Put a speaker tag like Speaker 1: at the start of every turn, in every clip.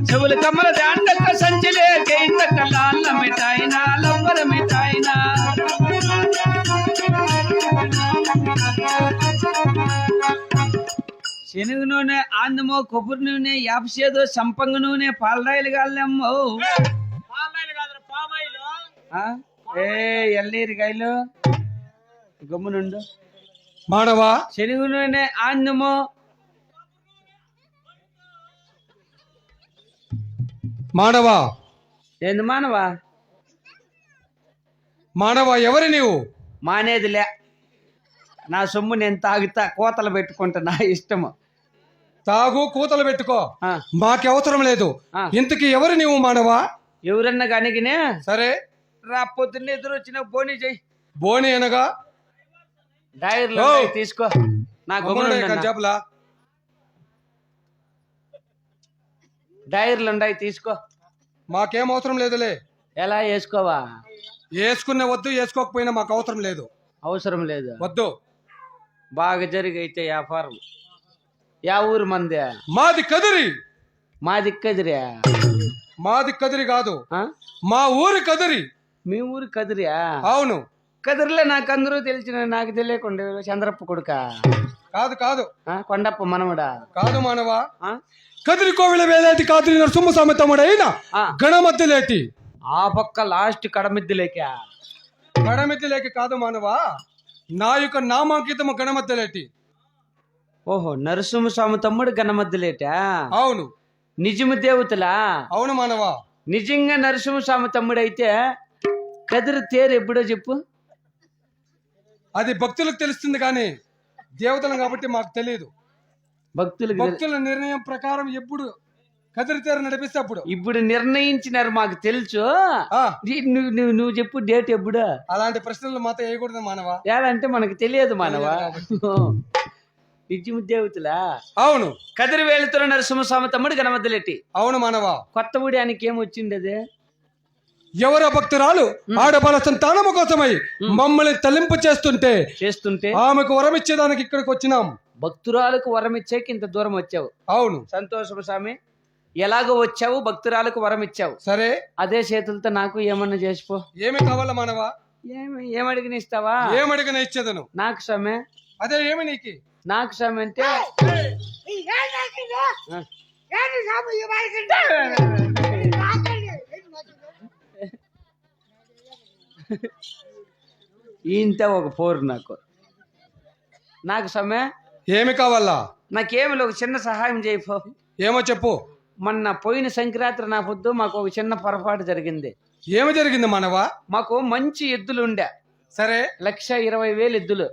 Speaker 1: చెవులు కమ్మల దాండక్క సంచిలే కేందక్క లాల్ల మిఠాయినా లవ్వర మిఠాయినా శనగ నూనె ఆందమో కొబ్బరి నూనె యాపసేదో సంపంగ నూనె పాలరాయలు కాళ్ళమ్మో ఏ ఎల్లీరికాయలు గమ్మునుండు
Speaker 2: మానవా
Speaker 1: శనగ నూనె ఆందమో
Speaker 2: మానవా
Speaker 1: ఏంది మానవా
Speaker 2: మానవా ఎవరు నీవు
Speaker 1: మానేదిలే నా సొమ్ము నేను తాగుతా కోతలు పెట్టుకుంటా నా ఇష్టము
Speaker 2: తాగు కూతలు పెట్టుకో మాకు అవసరం లేదు ఇంతకి ఎవరు నీవు మానవా
Speaker 1: ఎవరన్నా కనిగినే
Speaker 2: సరే
Speaker 1: రా పొద్దున్న ఎదురు వచ్చిన బోని చెయ్యి
Speaker 2: బోని అనగా
Speaker 1: డైర్లో తీసుకో నా
Speaker 2: చెప్పలా
Speaker 1: డైర్లు ఉన్నాయి తీసుకో
Speaker 2: మాకేం అవసరం లేదులే
Speaker 1: ఎలా వేసుకోవా
Speaker 2: వేసుకునే వద్దు వేసుకోకపోయినా మాకు అవసరం లేదు
Speaker 1: అవసరం లేదు
Speaker 2: వద్దు
Speaker 1: బాగా జరిగైతే వ్యాపారం యా ఊరు మంది
Speaker 2: మాది కదిరి
Speaker 1: మాది కదిరియా
Speaker 2: మాది కదిరి కాదు మా ఊరి కదిరి
Speaker 1: మీ ఊరు కదిరియా
Speaker 2: అవును
Speaker 1: కదిరిలే నాకు అందరూ తెలిసిన నాకు తెలియకుండా చంద్రప్ప కొడుక
Speaker 2: కాదు కాదు
Speaker 1: కొండప్ప మనముడా
Speaker 2: కాదు మానవా కదిరి కోవిల వేలేటి కాదిరి నరసింహ స్వామి తమ్ముడైన గణమద్దెలేటి
Speaker 1: ఆ పక్క లాస్ట్ కడమిద్దెలేక
Speaker 2: గణమద్దెలేకి కాదు మానవా నా యొక్క నామాంకితము గణమద్దెలేటి
Speaker 1: ఓహో నరసింహస్వామి తమ్ముడు గణమద్దెలేటా
Speaker 2: అవును
Speaker 1: నిజము దేవతలా
Speaker 2: అవును మానవా
Speaker 1: నిజంగా నరసింహస్వామి తమ్ముడు అయితే కదిరి తేరు ఎప్పుడో చెప్పు
Speaker 2: అది భక్తులకు తెలుస్తుంది కానీ దేవతలు కాబట్టి మాకు తెలియదు భక్తుల నిర్ణయం ప్రకారం ఎప్పుడు కదిరి తేరు నడిపిస్తే అప్పుడు
Speaker 1: ఇప్పుడు నిర్ణయించినారు మాకు తెలుసు నువ్వు చెప్పు డేట్ ఎప్పుడు
Speaker 2: అలాంటి ప్రశ్నలు మాతో వేయకూడదు మానవా
Speaker 1: ఏదంటే మనకు తెలియదు మానవా నిజము దేవతలా
Speaker 2: అవును
Speaker 1: కదిరి వేలుతున్న నరసింహస్వామి తమ్ముడు గణమద్దెలెట్టి
Speaker 2: అవును మానవా
Speaker 1: కొత్త ఊడానికి ఏమొచ్చింది అదే
Speaker 2: ఎవరో భక్తురాలు ఆడబల సంతానము కోసమై మమ్మల్ని తలింపు చేస్తుంటే ఆమెకు వరం ఇచ్చేదానికి ఇక్కడికి వచ్చినాం
Speaker 1: భక్తురాలకు వరం ఇచ్చాక ఇంత దూరం వచ్చావు
Speaker 2: అవును
Speaker 1: సంతోషము స్వామి ఎలాగో వచ్చావు భక్తురాలకు వరం ఇచ్చావు
Speaker 2: సరే
Speaker 1: అదే చేతులతో నాకు ఏమన్నా చేసిపో
Speaker 2: ఏమి కావాలా మానవా
Speaker 1: ఏమడిగిన ఇస్తావా
Speaker 2: ఏమడిగిన ఇచ్చేదను
Speaker 1: నాకు స్వామి
Speaker 2: అదే ఏమి నీకు
Speaker 1: నాకు స్వామి అంటే ఇంత ఒక పోరు నాకు స్వామి
Speaker 2: ఏమి కావాలా
Speaker 1: నాకేమి ఒక చిన్న సహాయం చేయపో
Speaker 2: ఏమో చెప్పు
Speaker 1: మొన్న పోయిన సంక్రాంతి నా పొద్దు మాకు ఒక చిన్న పొరపాటు జరిగింది
Speaker 2: ఏమి జరిగింది మానవా
Speaker 1: మాకు మంచి ఎద్దులు ఉండే
Speaker 2: సరే
Speaker 1: 1,20,000 ఎద్దులు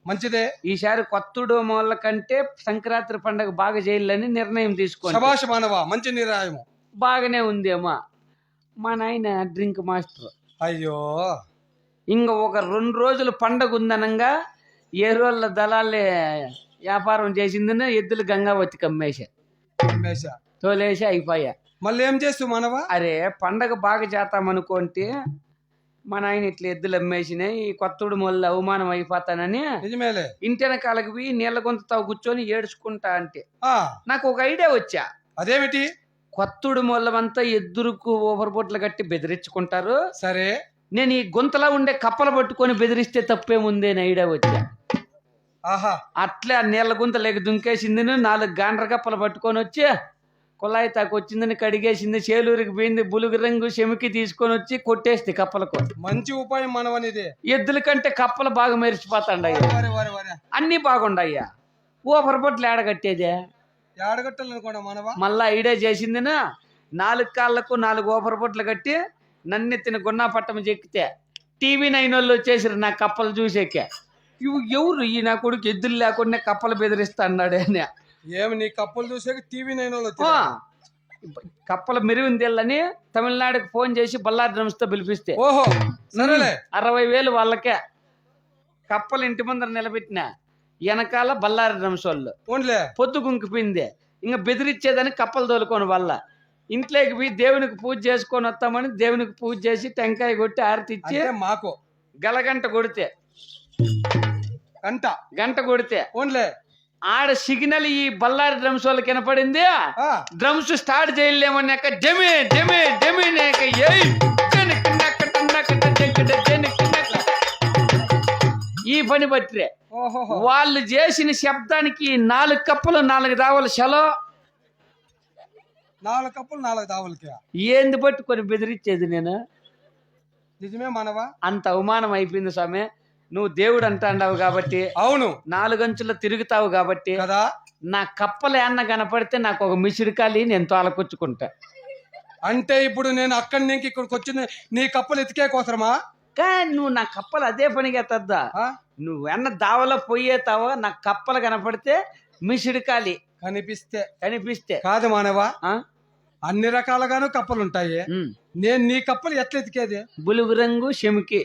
Speaker 2: మంచిదే
Speaker 1: ఈసారి కొత్తడు మొల్ల కంటే సంక్రాంతి పండుగ బాగా చేయాలని నిర్ణయం తీసుకోండి
Speaker 2: శభాష్ మానవా మంచి నిర్ణయం
Speaker 1: బాగానే ఉందేమో మా నాయన డ్రింక్ మాస్టర్
Speaker 2: అయ్యో
Speaker 1: ఇంక ఒక 2 రోజులు పండగ ఉందనంగా ఏ రోజుల దళాలే వ్యాపారం చేసిందని ఎద్దులు గంగావతికి అమ్మేసా తోలేసి అయిపోయా
Speaker 2: మళ్ళీ ఏం చేస్తావు మానవా
Speaker 1: అరే పండగ బాగా చేస్తామనుకోంటే మా నాయన ఇట్లా ఎద్దులు అమ్మేసినాయి ఈ కొత్తడు మొల్ల అవమానం అయిపోతానని
Speaker 2: నిజమేలే
Speaker 1: ఇంటి వెనకాలకి పోయి నీళ్ళ గొంతుతో కూర్చొని ఏడ్చుకుంటా అంటే నాకు ఒక ఐడియా వచ్చా
Speaker 2: అదేమిటి
Speaker 1: కొత్తడు మొల్లమంతా ఎద్దురుకు ఓవర్బోట్లు కట్టి బెదిరించుకుంటారు
Speaker 2: సరే
Speaker 1: నేను ఈ గుంతలో ఉండే కప్పలు పట్టుకొని బెదిరిస్తే తప్పేముంది అని ఐడియా వచ్చా అట్లే ఆ నీళ్ళ గుంత లేక దుంకేసింది 4 గాండ్ర కప్పలు పట్టుకొని వచ్చి కుళాయి తాకు వచ్చిందని కడిగేసింది చేలూరికి పోయింది బులుగు రంగు చెమికి తీసుకొని వచ్చి కొట్టేస్తే కప్పలకు
Speaker 2: మంచి ఉపాయం మనవనిది
Speaker 1: ఎద్దుల కంటే కప్పలు బాగా మెరిచిపోతాండయ్యా అన్ని బాగుండయ్యా ఓపరపట్లు ఏడగట్టేదే మళ్ళా ఐడియా చేసింది 4 కాళ్ళకు 4 ఓపరపట్లు కట్టి నన్నెత్తిన గున్నా పట్టం చెక్కితే TV9 వాళ్ళు వచ్చేసారు నా కప్పలు చూసేకే ఎవరు ఈ నా కొడుకు ఎద్దులు లేకుండా కప్పలు బెదిరిస్తా అన్నాడే అని
Speaker 2: ఏమి నీ కప్పలు చూసాక TV9 వాళ్ళు
Speaker 1: కప్పల మెరుగుందేళ్ళని తమిళనాడుకి ఫోన్ చేసి బల్లారి డ్రమ్స్ తో పిలిపిస్తే 60,000 వాళ్ళకే కప్పలు ఇంటి ముందర నిలబెట్టిన వెనకాల బల్లారి డ్రమ్స్ వాళ్ళు పొద్దు గుంకిపోయింది ఇంకా బెదిరించేదని కప్పలు తోలుకోని వల్ల ఇంట్లోకి పోయి దేవునికి పూజ చేసుకొని వస్తామని దేవునికి పూజ చేసి టెంకాయ కొట్టి ఆరతి ఇచ్చి
Speaker 2: మాకు
Speaker 1: గలగంట కొడితే
Speaker 2: గంట
Speaker 1: గంట కొడితే
Speaker 2: ఓన్లే
Speaker 1: ఆడ సిగ్నల్ ఈ బళ్ళారి డ్రమ్స్ వాళ్ళకి వినపడింది. డ్రమ్స్ స్టార్ట్ చేయలేమన్నాక జమి జమి జమి ఈ పని బట్టిరే వాళ్ళు చేసిన శబ్దానికి 4 కప్పులు 4 దావలు సెలో.
Speaker 2: 4 కప్పులు 4 దావులకి
Speaker 1: ఏంది పట్టుకొని బెదిరించేది నేను?
Speaker 2: నిజమే మానవా,
Speaker 1: అంత అవమానం అయిపోయింది స్వామి. నువ్వు దేవుడు అంటాండావు కాబట్టి,
Speaker 2: అవును
Speaker 1: 4 అంచుల్లో తిరుగుతావు కాబట్టి
Speaker 2: కదా,
Speaker 1: నా కప్పలు ఏమన్నా కనపడితే నాకు ఒక మిసిరికాలి నేను తోలకొచ్చుకుంటా.
Speaker 2: అంటే ఇప్పుడు నేను అక్కడి నుంచి ఇక్కడికి వచ్చిన నీ కప్పలు ఎతికే కోసరమా?
Speaker 1: కానీ నువ్వు నా కప్పలు అదే పనిగా తద్దా. నువ్వన్న దావలో పోయేతావో నా కప్పలు కనపడితే మిసిరికాలి కనిపిస్తే
Speaker 2: కాదు మానవా, అన్ని రకాలుగాను కప్పలు ఉంటాయి. నేను నీ కప్పలు ఎట్లా ఎతికేది?
Speaker 1: బులుగు రంగు చెమికి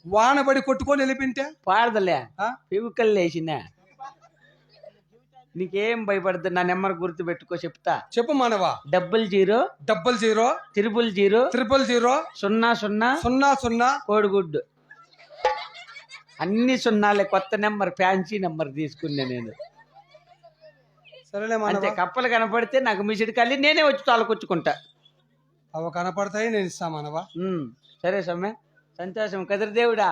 Speaker 2: వానబడి కొట్టుకొని వెళ్ళిపోయింటే
Speaker 1: పాడదలే పెవుకల్ లేచినా. నీకేం భయపడదు, నా నెంబర్ గుర్తు పెట్టుకో చెప్తా.
Speaker 2: చెప్పు మానవా.
Speaker 1: 00
Speaker 2: 00
Speaker 1: 000 00 కోడిగుడ్డు. అన్ని సున్నాలే, కొత్త నెంబర్ ఫ్యాన్సీ నెంబర్ తీసుకున్నా నేను.
Speaker 2: సరేలే
Speaker 1: అంటే కప్పలు కనపడితే నాకు మిసిడి కాలి నేనే వచ్చి తోలకొచ్చుకుంటా.
Speaker 2: అవి కనపడతాయి, నేను ఇస్తా మానవా.
Speaker 1: సరే సమ్మె, సంతోషం. కదిరి దేవుడా,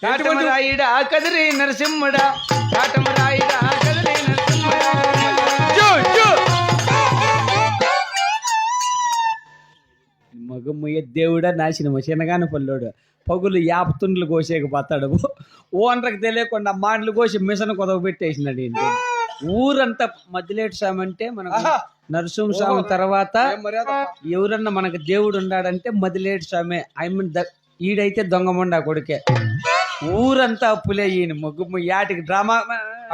Speaker 1: కాటమరాయుడా, కదిరి నరసింహుడా, కాటమరాయుడా, కదిరి నరసింహుడా. మగమ్మయ్య దేవుడా, నాశనము శనగాన పల్లోడు. పగులు 50 తుండ్లు కోసేకి పోతాడు. ఓనర్కి తెలియకుండా మాటలు కోసి మిషన్ కొదవ పెట్టేసినాడు. ఏంటి ఊరంతా మధ్యలేటి స్వామి అంటే మనకు నరసింహ స్వామి తర్వాత ఎవరన్నా మనకు దేవుడు ఉన్నాడంటే మధ్యలేటి స్వామి. ఐ మీన్ ఈడైతే దొంగమండా కొడుకే. ఊరంతా అప్పులే. ఈయన ముగ్గు యాటికి డ్రామా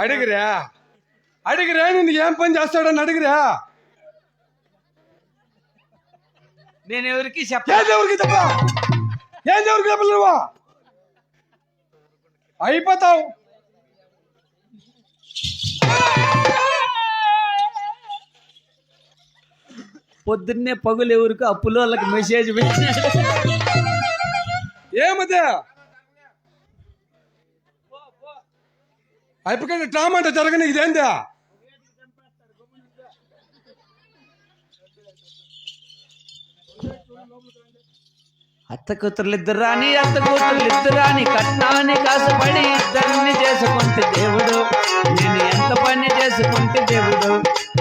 Speaker 2: అడిగిరా నేను ఏం పని చేస్తాడని అడిగిరా.
Speaker 1: నేను ఎవరికి
Speaker 2: ఎవరికి చెప్పలేవా? అయిపోతావు.
Speaker 1: పొద్దున్నే పగులు ఎవరికి అప్పులో వాళ్ళకి మెసేజ్ పెట్టినాడు.
Speaker 2: ఏమదే అయిపోయి డ్రామా అంటే జరగని ఇదేందా?
Speaker 1: అత్త కూతుర్లిద్దరు రాని కట్నాన్ని కాసపడి ఇద్దరిని చేసుకుంటే దేవుడు. నేను ఎంత పని చేసుకుంటే దేవుడు,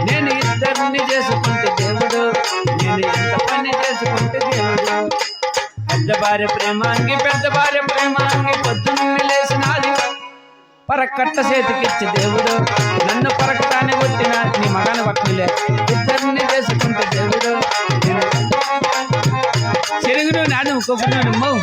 Speaker 1: నేను ఇద్దరిని చేసుకుంటే దేవుడు, నేను ఎంత పని చేసుకుంటే దేవుడు. పెద్ద భార్య ప్రేమాంగి పొద్దున్నే లేసినాది పరకట్ట చేతికిచ్చి దేవుడు. నన్ను పరకటాన్ని కొట్టిన నీ మగాని పట్టులే. ఇద్దరిని చేసుకుంటే దేవుడు. చెరుగును నాడు కొబ్బరి మౌ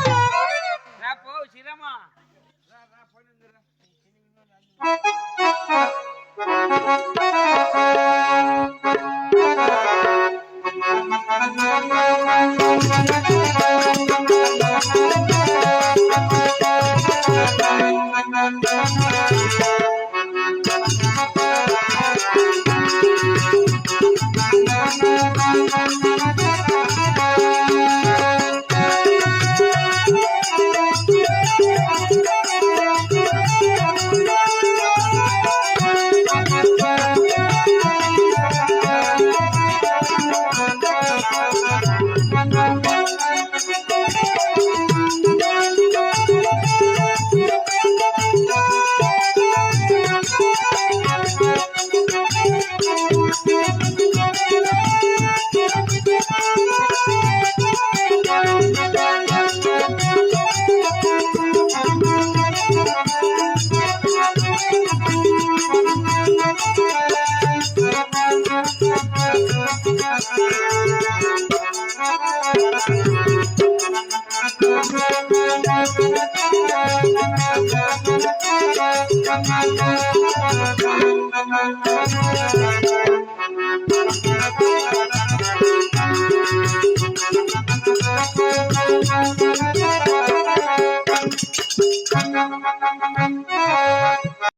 Speaker 2: Thank you.